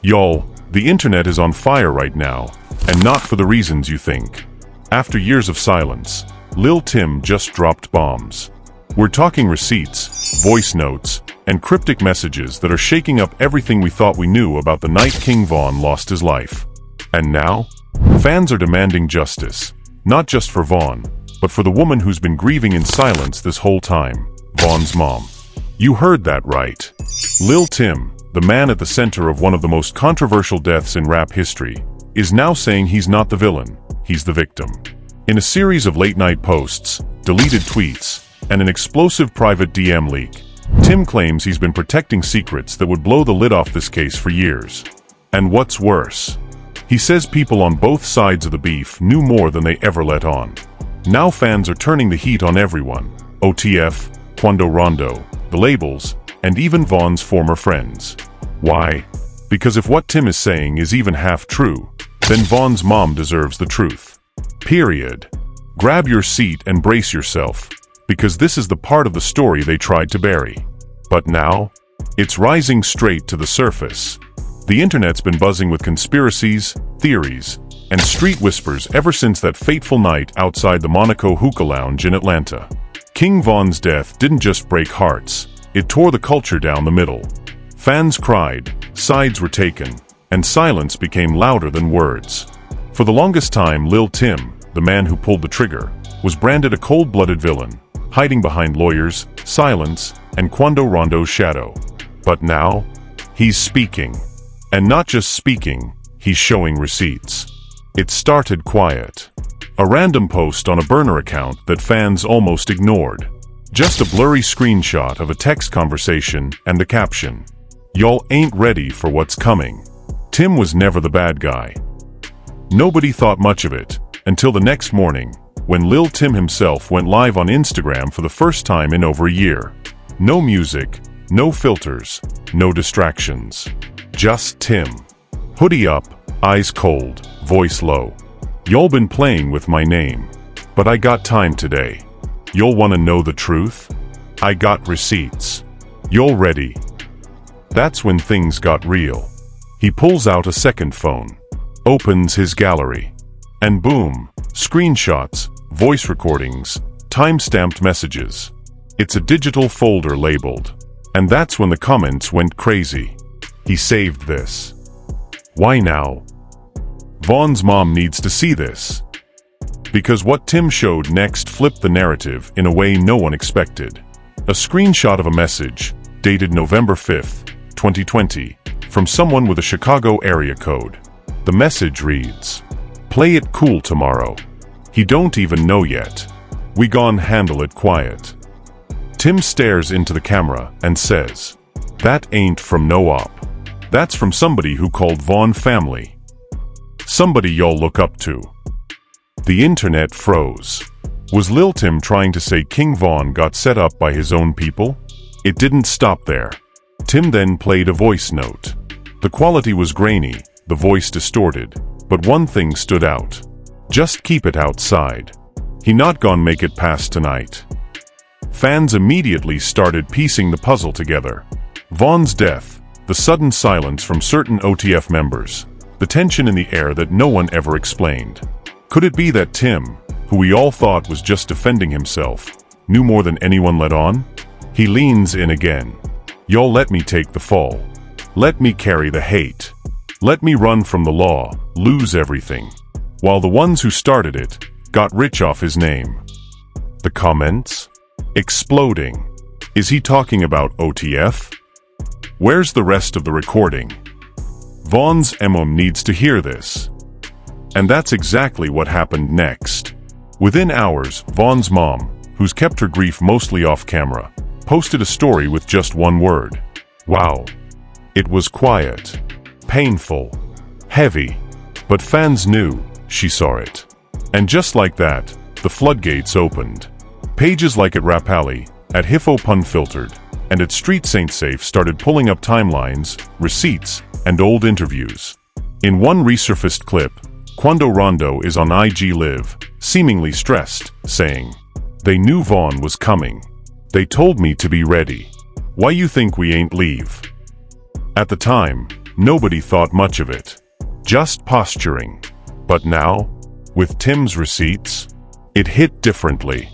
Y'all, the internet is on fire right now, and not for the reasons you think. After years of silence, Lil Tim just dropped bombs. We're talking receipts, voice notes, and cryptic messages that are shaking up everything we thought we knew about the night King Von lost his life. And now, fans are demanding justice, not just for Von, but for the woman who's been grieving in silence this whole time, Von's mom. You heard that right. Lil Tim, the man at the center of one of the most controversial deaths in rap history, is now saying he's not the villain, he's the victim. In a series of late-night posts, deleted tweets, and an explosive private DM leak, Tim claims he's been protecting secrets that would blow the lid off this case for years. And what's worse, he says people on both sides of the beef knew more than they ever let on. Now fans are turning the heat on everyone: OTF, Quando Rondo, the labels, and even Von's former friends. Why? Because if what Tim is saying is even half true, then Von's mom deserves the truth. Period. Grab your seat and brace yourself, because this is the part of the story they tried to bury. But now, it's rising straight to the surface. The internet's been buzzing with conspiracies, theories, and street whispers ever since that fateful night outside the Monaco hookah lounge in Atlanta. King Von's death didn't just break hearts, it tore the culture down the middle. Fans cried, sides were taken, and silence became louder than words. For the longest time, Lil Tim, the man who pulled the trigger, was branded a cold-blooded villain, hiding behind lawyers, silence, and Quando Rondo's shadow. But now, he's speaking. And not just speaking, he's showing receipts. It started quiet. A random post on a burner account that fans almost ignored. Just a blurry screenshot of a text conversation and the caption, "Y'all ain't ready for what's coming." Tim was never the bad guy. Nobody thought much of it, until the next morning, when Lil Tim himself went live on Instagram for the first time in over a year. No music, no filters, no distractions. Just Tim. Hoodie up, eyes cold, voice low. "Y'all been playing with my name, but I got time today. Y'all wanna know the truth? I got receipts. Y'all ready?" That's when things got real. He pulls out a second phone, opens his gallery, and boom, screenshots, voice recordings, time-stamped messages. It's a digital folder labeled. And that's when the comments went crazy. He saved this. Why now? Von's mom needs to see this. Because what Tim showed next flipped the narrative in a way no one expected. A screenshot of a message, dated November 5th, 2020, from someone with a Chicago area code. The message reads, "Play it cool tomorrow. He don't even know yet. We gon' handle it quiet." Tim stares into the camera and says, "That ain't from no op. That's from somebody who called Von family. Somebody y'all look up to." The internet froze. Was Lil Tim trying to say King Von got set up by his own people? It didn't stop there. Tim then played a voice note. The quality was grainy, the voice distorted, but one thing stood out. "Just keep it outside. He not gon' make it past tonight." Fans immediately started piecing the puzzle together. Von's death, the sudden silence from certain OTF members, the tension in the air that no one ever explained. Could it be that Tim, who we all thought was just defending himself, knew more than anyone let on? He leans in again. "Y'all let me take the fall. Let me carry the hate. Let me run from the law, lose everything. While the ones who started it got rich off his name." The comments? Exploding. Is he talking about OTF? Where's the rest of the recording? Von's mom needs to hear this. And that's exactly what happened next. Within hours, Von's mom, who's kept her grief mostly off camera, posted a story with just one word. Wow. It was quiet, painful, heavy, but fans knew she saw it. And just like that, the floodgates opened. Pages like at Rap Alley, at Hiffo Pun Filtered, and at Street Saint Safe started pulling up timelines, receipts, and old interviews. In one resurfaced clip, Quando Rondo is on IG Live, seemingly stressed, saying, "They knew Von was coming. They told me to be ready. Why you think we ain't leave?" At the time, nobody thought much of it. Just posturing. But now, with Tim's receipts, it hit differently.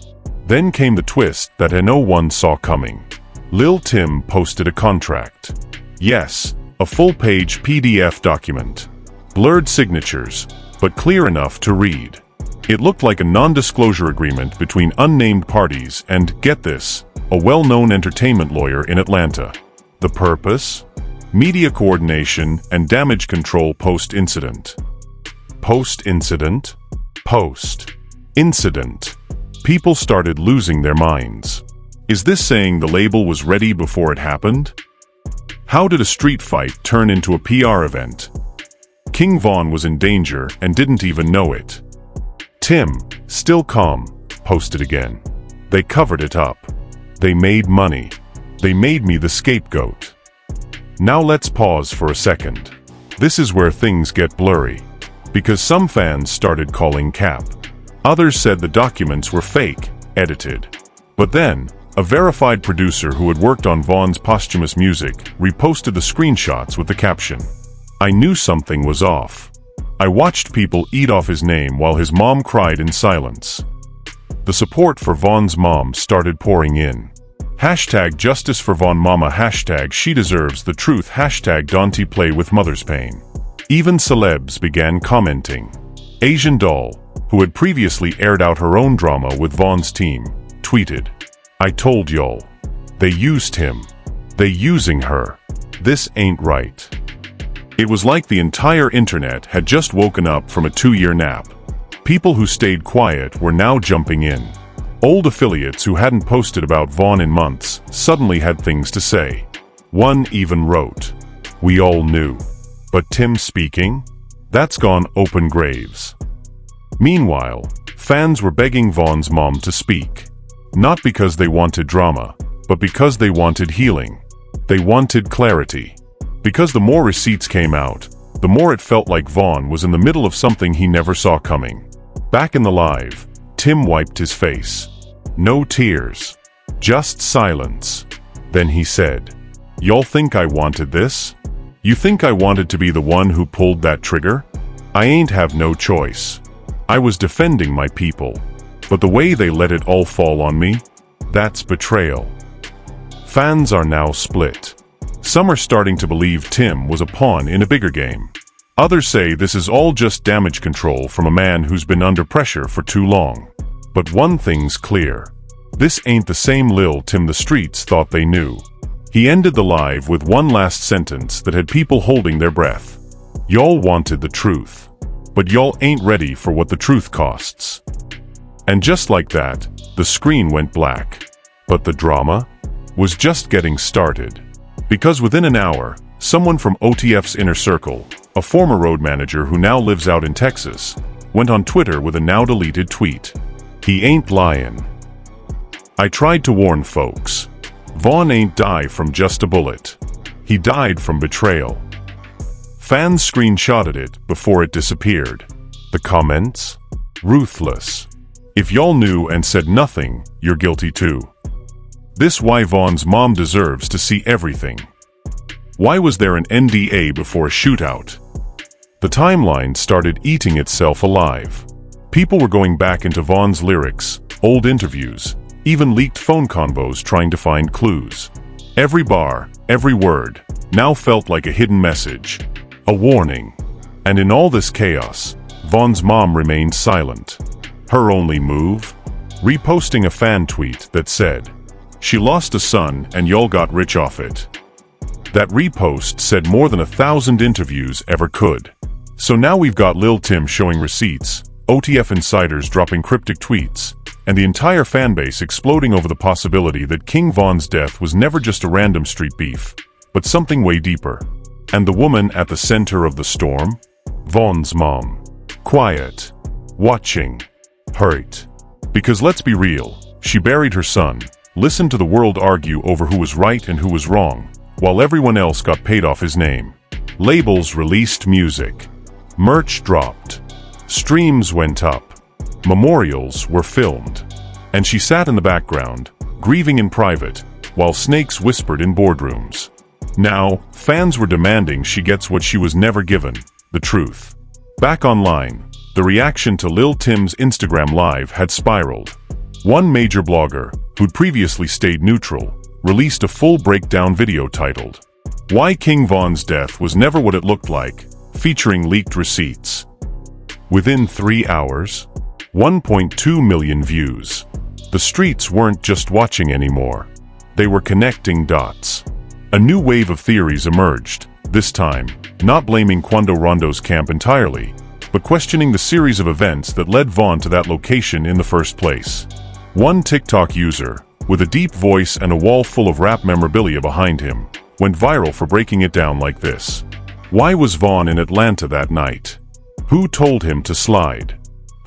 Then came the twist that no one saw coming. Lil Tim posted a contract. Yes, a full-page PDF document. Blurred signatures, but clear enough to read. It looked like a non-disclosure agreement between unnamed parties and, get this, a well-known entertainment lawyer in Atlanta. The purpose? Media coordination and damage control post-incident. Post-incident? Post-incident. People started losing their minds. Is this saying the label was ready before it happened? How did a street fight turn into a PR event? King Von was in danger and didn't even know it. Tim, still calm, posted again. They covered it up. They made money. They made me the scapegoat. Now let's pause for a second. This is where things get blurry. Because some fans started calling cap. Others said the documents were fake, edited. But then, a verified producer who had worked on Von's posthumous music reposted the screenshots with the caption, "I knew something was off. I watched people eat off his name while his mom cried in silence." The support for Von's mom started pouring in. Hashtag justice for Von Mama, hashtag she deserves the truth, hashtag Dante play with mother's pain. Even celebs began commenting. Asian Doll, who had previously aired out her own drama with Von's team, tweeted, "I told y'all. They used him. They using her. This ain't right." It was like the entire internet had just woken up from a 2-year nap. People who stayed quiet were now jumping in. Old affiliates who hadn't posted about Von in months suddenly had things to say. One even wrote, "We all knew. But Tim speaking? That's gone open graves." Meanwhile, fans were begging Von's mom to speak. Not because they wanted drama, but because they wanted healing. They wanted clarity. Because the more receipts came out, the more it felt like Von was in the middle of something he never saw coming. Back in the live, Tim wiped his face. No tears. Just silence. Then he said, "Y'all think I wanted this? You think I wanted to be the one who pulled that trigger? I ain't have no choice. I was defending my people. But the way they let it all fall on me? That's betrayal." Fans are now split. Some are starting to believe Tim was a pawn in a bigger game. Others say this is all just damage control from a man who's been under pressure for too long. But one thing's clear. This ain't the same Lil Tim the streets thought they knew. He ended the live with one last sentence that had people holding their breath. "Y'all wanted the truth. But y'all ain't ready for what the truth costs." And just like that, the screen went black. But the drama was just getting started. Because within an hour, someone from OTF's inner circle, a former road manager who now lives out in Texas, went on Twitter with a now-deleted tweet. "He ain't lying. I tried to warn folks. Von ain't die from just a bullet. He died from betrayal." Fans screenshotted it before it disappeared. The comments? Ruthless. "If y'all knew and said nothing, you're guilty too. This why Von's mom deserves to see everything. Why was there an NDA before a shootout?" The timeline started eating itself alive. People were going back into Von's lyrics, old interviews, even leaked phone convos trying to find clues. Every bar, every word, now felt like a hidden message. A warning. And in all this chaos, Von's mom remained silent. Her only move? Reposting a fan tweet that said, "She lost a son and y'all got rich off it." That repost said more than 1,000 interviews ever could. So now we've got Lil Tim showing receipts, OTF insiders dropping cryptic tweets, and the entire fanbase exploding over the possibility that King Von's death was never just a random street beef, but something way deeper. And the woman at the center of the storm? Von's mom. Quiet. Watching. Hurt. Because let's be real, she buried her son, listened to the world argue over who was right and who was wrong, while everyone else got paid off his name. Labels released music. Merch dropped. Streams went up. Memorials were filmed. And she sat in the background, grieving in private, while snakes whispered in boardrooms. Now, fans were demanding she gets what she was never given, the truth. Back online, the reaction to Lil Tim's Instagram Live had spiraled. One major blogger, who'd previously stayed neutral, released a full breakdown video titled, "Why King Von's Death Was Never What It Looked Like," featuring leaked receipts. Within 3 hours, 1.2 million views. The streets weren't just watching anymore. They were connecting dots. A new wave of theories emerged, this time, not blaming Quando Rondo's camp entirely, but questioning the series of events that led Von to that location in the first place. One TikTok user, with a deep voice and a wall full of rap memorabilia behind him, went viral for breaking it down like this. Why was Von in Atlanta that night? Who told him to slide?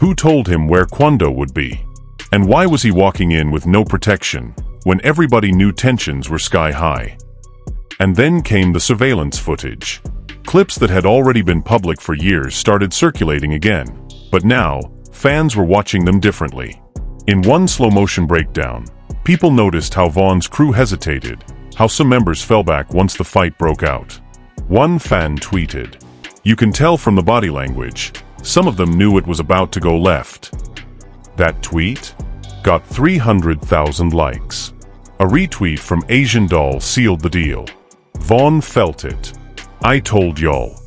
Who told him where Quando would be? And why was he walking in with no protection, when everybody knew tensions were sky high? And then came the surveillance footage. Clips that had already been public for years started circulating again, but now, fans were watching them differently. In one slow-motion breakdown, people noticed how Von's crew hesitated, how some members fell back once the fight broke out. One fan tweeted, "You can tell from the body language, some of them knew it was about to go left." That tweet got 300,000 likes. A retweet from Asian Doll sealed the deal. Von felt it. "I told y'all."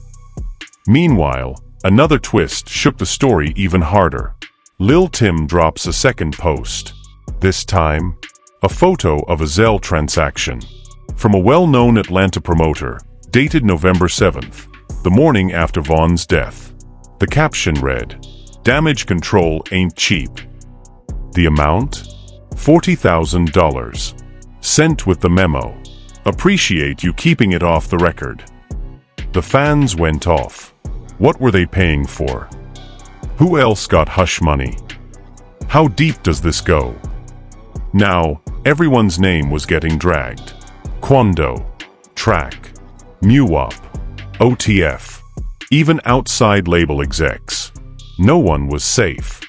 Meanwhile, another twist shook the story even harder. Lil Tim drops a second post. This time, a photo of a Zelle transaction. From a well-known Atlanta promoter, dated November 7th, the morning after Von's death. The caption read, "Damage control ain't cheap." The amount? $40,000. Sent with the memo. "Appreciate you keeping it off the record." The fans went off. What were they paying for? Who else got hush money? How deep does this go? Now, everyone's name was getting dragged. Quando, Track, MUWAP, OTF, even outside label execs. No one was safe.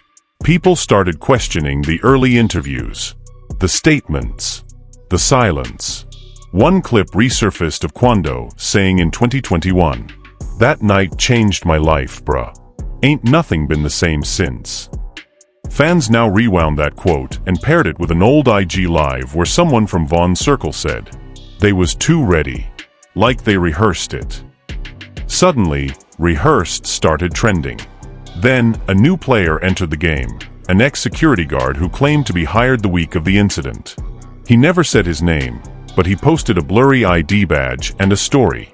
People started questioning the early interviews, the statements, the silence. One clip resurfaced of Quando saying in 2021, "That night changed my life, bruh. Ain't nothing been the same since." Fans now rewound that quote and paired it with an old IG Live where someone from Von's circle said, "They was too ready." Like they rehearsed it. Suddenly, rehearsed started trending. Then, a new player entered the game, an ex-security guard who claimed to be hired the week of the incident. He never said his name, but he posted a blurry ID badge and a story.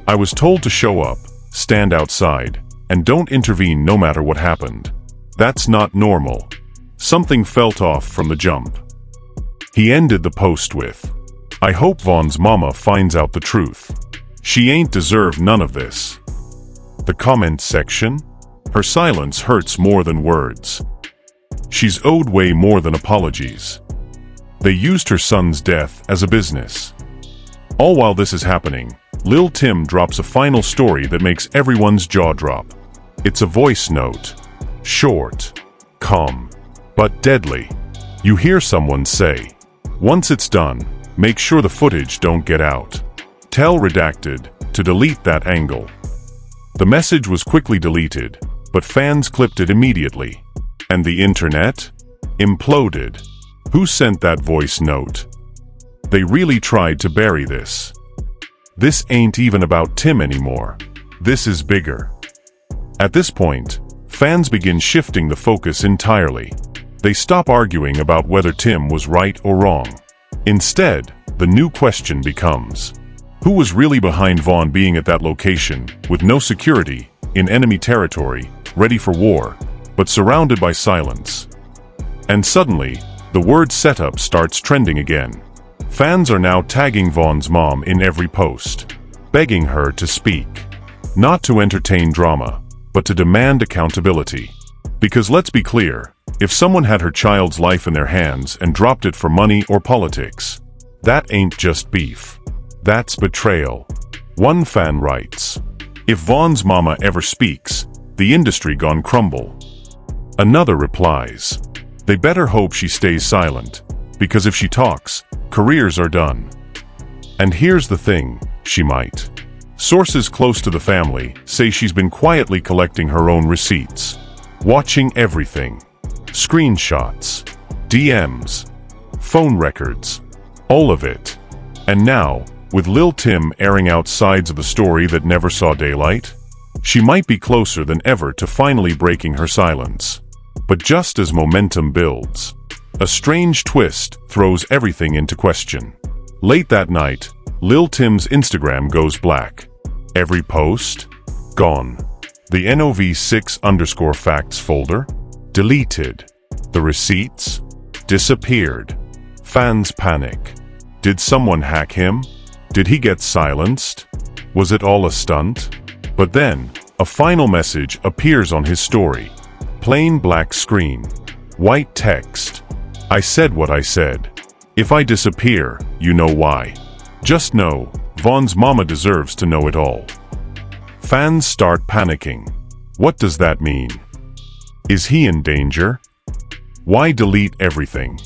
"I was told to show up, stand outside, and don't intervene no matter what happened. That's not normal." Something felt off from the jump. He ended the post with, "I hope Von's mama finds out the truth. She ain't deserved none of this." The comment section? Her silence hurts more than words. She's owed way more than apologies. They used her son's death as a business. All while this is happening, Lil Tim drops a final story that makes everyone's jaw drop. It's a voice note. Short, calm, but deadly. You hear someone say, "Once it's done, make sure the footage don't get out. Tell Redacted to delete that angle." The message was quickly deleted, but fans clipped it immediately. And the internet? Imploded. Who sent that voice note? They really tried to bury this. This ain't even about Tim anymore. This is bigger. At this point, fans begin shifting the focus entirely. They stop arguing about whether Tim was right or wrong. Instead, the new question becomes, who was really behind Von being at that location, with no security, in enemy territory, ready for war, but surrounded by silence? And suddenly, the word setup starts trending again. Fans are now tagging Von's mom in every post, begging her to speak. Not to entertain drama, but to demand accountability. Because let's be clear, if someone had her child's life in their hands and dropped it for money or politics, that ain't just beef. That's betrayal. One fan writes, "If Von's mama ever speaks, the industry gon' crumble." Another replies, "They better hope she stays silent, because if she talks, careers are done." And here's the thing, She might. Sources close to the family say she's been quietly collecting her own receipts, watching everything. Screenshots, DMs, phone records, all of it. And now, with Lil Tim airing out sides of the story that never saw daylight, she might be closer than ever to finally breaking her silence. But just as momentum builds, a strange twist throws everything into question. Late that night, Lil Tim's Instagram goes black. Every post? Gone. The NOV6_facts folder? Deleted. The receipts? Disappeared. Fans panic. Did someone hack him? Did he get silenced? Was it all a stunt? But then, a final message appears on his story. Plain black screen. White text. I said what I said. If I disappear, you know why. Just know, Von's mama deserves to know it all. Fans start panicking. What does that mean? Is he in danger? Why delete everything?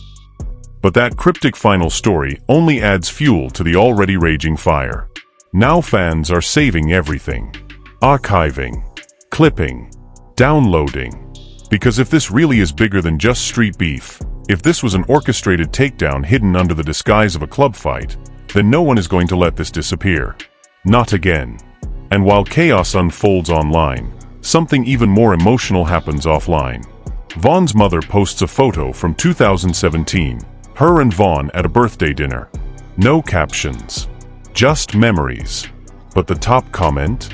But that cryptic final story only adds fuel to the already raging fire. Now fans are saving everything. Archiving. Clipping. Downloading. Because if this really is bigger than just street beef, if this was an orchestrated takedown hidden under the disguise of a club fight, then no one is going to let this disappear. Not again. And while chaos unfolds online, something even more emotional happens offline. Von's mother posts a photo from 2017, her and Von at a birthday dinner. No captions. Just memories. But the top comment?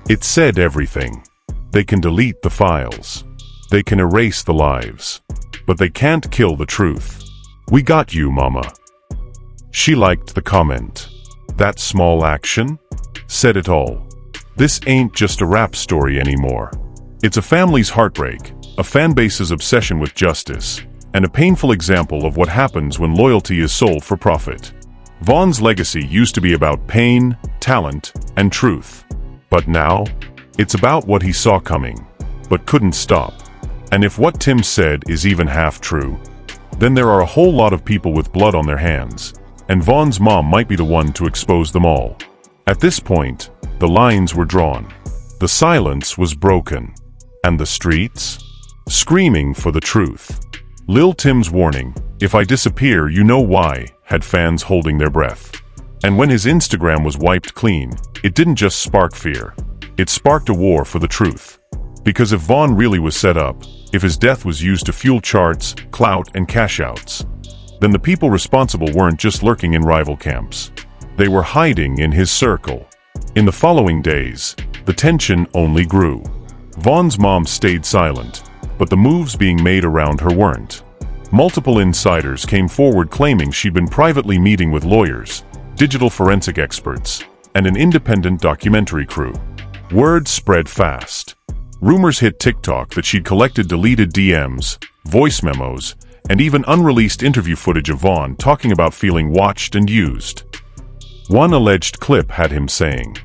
It said everything. They can delete the files. They can erase the lives. But they can't kill the truth. We got you, mama. She liked the comment. That small action said it all. This ain't just a rap story anymore. It's a family's heartbreak, a fanbase's obsession with justice, and a painful example of what happens when loyalty is sold for profit. Von's legacy used to be about pain, talent, and truth. But now, it's about what he saw coming, but couldn't stop. And if what Tim said is even half true, then there are a whole lot of people with blood on their hands, and Von's mom might be the one to expose them all. At this point, the lines were drawn. The silence was broken. And the streets? Screaming for the truth. Lil Tim's warning, "If I disappear, you know why," had fans holding their breath. And when his Instagram was wiped clean, it didn't just spark fear. It sparked a war for the truth. Because if Von really was set up, if his death was used to fuel charts, clout, and cash-outs, then the people responsible weren't just lurking in rival camps. They were hiding in his circle. In the following days, the tension only grew. Von's mom stayed silent, but the moves being made around her weren't. Multiple insiders came forward claiming she'd been privately meeting with lawyers, digital forensic experts, and an independent documentary crew. Word spread fast. Rumors hit TikTok that she'd collected deleted DMs, voice memos, and even unreleased interview footage of Von talking about feeling watched and used. One alleged clip had him saying,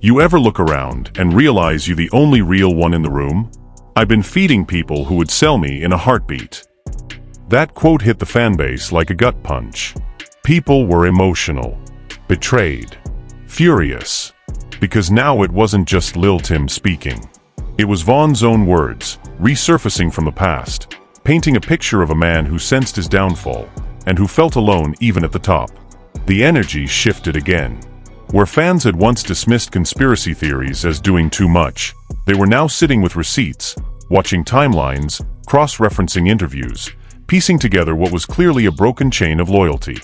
"You ever look around and realize you're the only real one in the room? I've been feeding people who would sell me in a heartbeat." That quote hit the fanbase like a gut punch. People were emotional, betrayed, furious, because now it wasn't just Lil Tim speaking. It was Von's own words, resurfacing from the past, painting a picture of a man who sensed his downfall and who felt alone even at the top. The energy shifted again. Where fans had once dismissed conspiracy theories as doing too much, they were now sitting with receipts, watching timelines, cross-referencing interviews, piecing together what was clearly a broken chain of loyalty.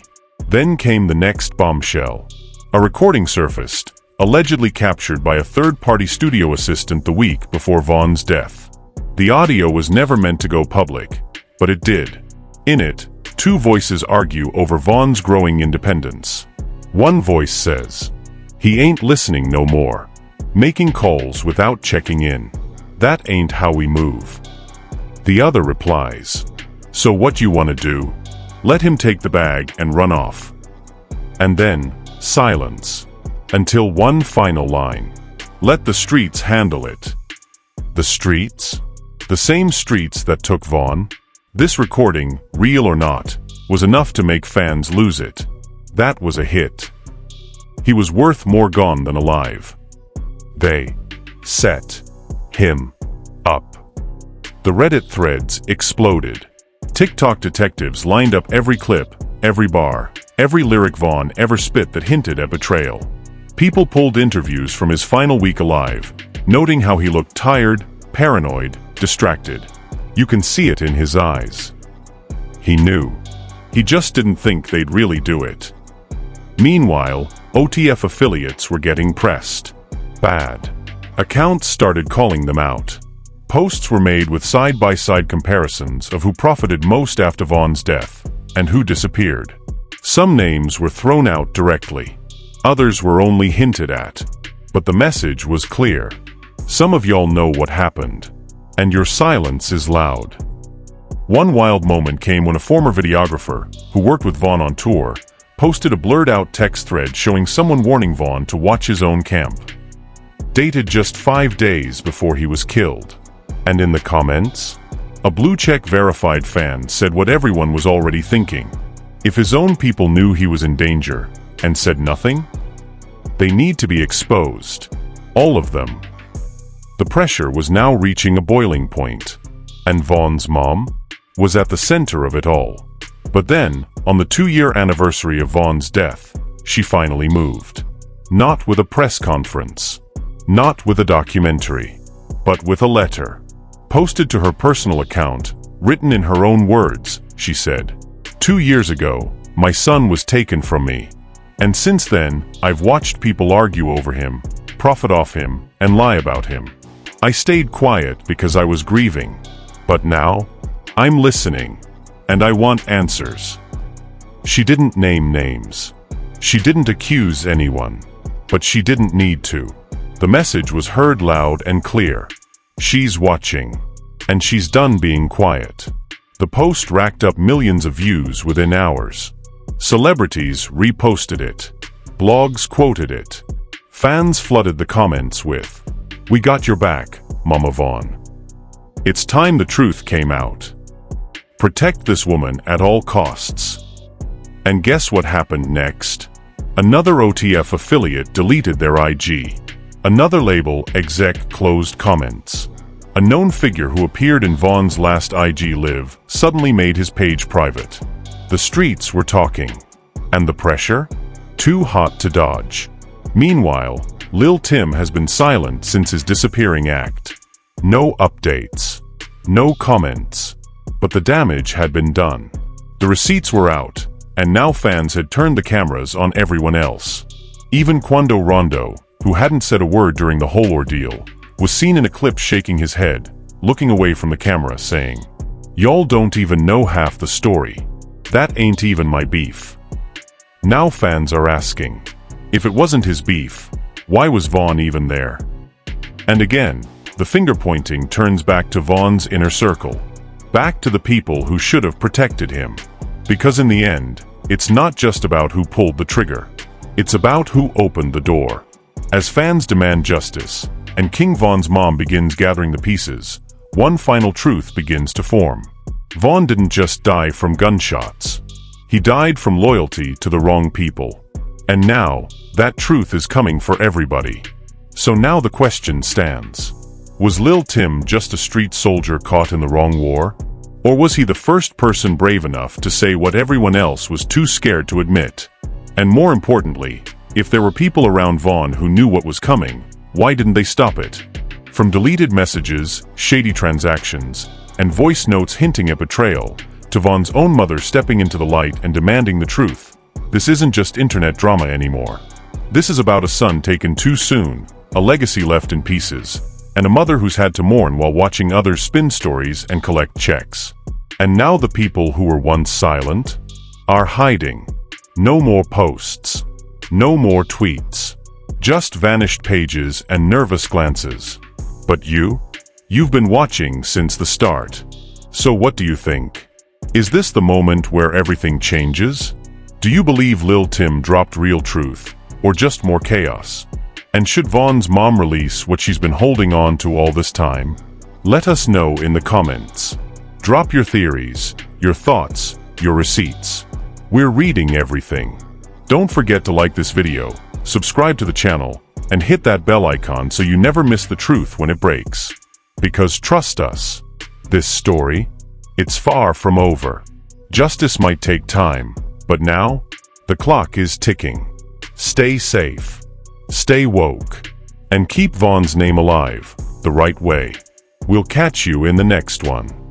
Then came the next bombshell. A recording surfaced, allegedly captured by a third-party studio assistant the week before Von's death. The audio was never meant to go public, but it did. In it, two voices argue over Von's growing independence. One voice says, "He ain't listening no more. Making calls without checking in. That ain't how we move." The other replies, "So what you wanna do? Let him take the bag and run off." And then, silence. Until one final line. "Let the streets handle it." The streets? The same streets that took Von? This recording, real or not, was enough to make fans lose it. That was a hit. He was worth more gone than alive. They set him up. The Reddit threads exploded. TikTok detectives lined up every clip, every bar, every lyric Vaughn ever spit that hinted at betrayal. People pulled interviews from his final week alive, noting how he looked tired, paranoid, distracted. You can see it in his eyes. He knew. He just didn't think they'd really do it. Meanwhile, OTF affiliates were getting pressed. Bad. Accounts started calling them out. Posts were made with side-by-side comparisons of who profited most after Vaughn's death, and who disappeared. Some names were thrown out directly. Others were only hinted at. But the message was clear. Some of y'all know what happened. And your silence is loud. One wild moment came when a former videographer, who worked with Vaughn on tour, posted a blurred-out text thread showing someone warning Vaughn to watch his own camp. Dated just 5 days before he was killed. And in the comments, a blue-check verified fan said what everyone was already thinking. If his own people knew he was in danger, and said nothing, they need to be exposed. All of them. The pressure was now reaching a boiling point, and Vaughn's mom was at the center of it all. But then, on the 2-year anniversary of Vaughn's death, she finally moved. Not with a press conference, not with a documentary, but with a letter. Posted to her personal account, written in her own words, she said, "2 years ago, my son was taken from me. And since then, I've watched people argue over him, profit off him, and lie about him. I stayed quiet because I was grieving. But now, I'm listening, and I want answers." She didn't name names. She didn't accuse anyone. But she didn't need to. The message was heard loud and clear. She's watching. And she's done being quiet. The post racked up millions of views within hours. Celebrities reposted it. Blogs quoted it. Fans flooded the comments with, "We got your back, Mama Vaughn." It's time the truth came out. Protect this woman at all costs. And guess what happened next? Another OTF affiliate deleted their IG. Another label exec closed comments. A known figure who appeared in Vaughn's last IG live suddenly made his page private. The streets were talking. And the pressure? Too hot to dodge. Meanwhile, Lil Tim has been silent since his disappearing act. No updates. No comments. But the damage had been done. The receipts were out, and now fans had turned the cameras on everyone else. Even Quando Rondo, who hadn't said a word during the whole ordeal, was seen in a clip shaking his head, looking away from the camera, saying, "Y'all don't even know half the story. That ain't even my beef." Now fans are asking, if it wasn't his beef, why was Vaughn even there? And again, the finger-pointing turns back to Vaughn's inner circle, back to the people who should have protected him. Because in the end, it's not just about who pulled the trigger. It's about who opened the door. As fans demand justice, and King Vaughn's mom begins gathering the pieces, one final truth begins to form. Vaughn didn't just die from gunshots. He died from loyalty to the wrong people. And now, that truth is coming for everybody. So now the question stands. Was Lil Tim just a street soldier caught in the wrong war? Or was he the first person brave enough to say what everyone else was too scared to admit? And more importantly, if there were people around Vaughn who knew what was coming, why didn't they stop it? From deleted messages, shady transactions, and voice notes hinting at betrayal, to Vaughn's own mother stepping into the light and demanding the truth, this isn't just internet drama anymore. This is about a son taken too soon, a legacy left in pieces, and a mother who's had to mourn while watching others spin stories and collect checks. And now the people who were once silent are hiding. No more posts. No more tweets. Just vanished pages and nervous glances. But you've been watching since the start. So what do you think? Is this the moment where everything changes? Do you believe Lil Tim dropped real truth, or just more chaos? And should Vaughn's mom release what she's been holding on to all this time? Let us know in the comments. Drop your theories, your thoughts, your receipts. We're reading everything. Don't forget to like this video, subscribe to the channel, and hit that bell icon so you never miss the truth when it breaks. Because trust us, this story, it's far from over. Justice might take time, but now, the clock is ticking. Stay safe, stay woke, and keep Vaughn's name alive, the right way. We'll catch you in the next one.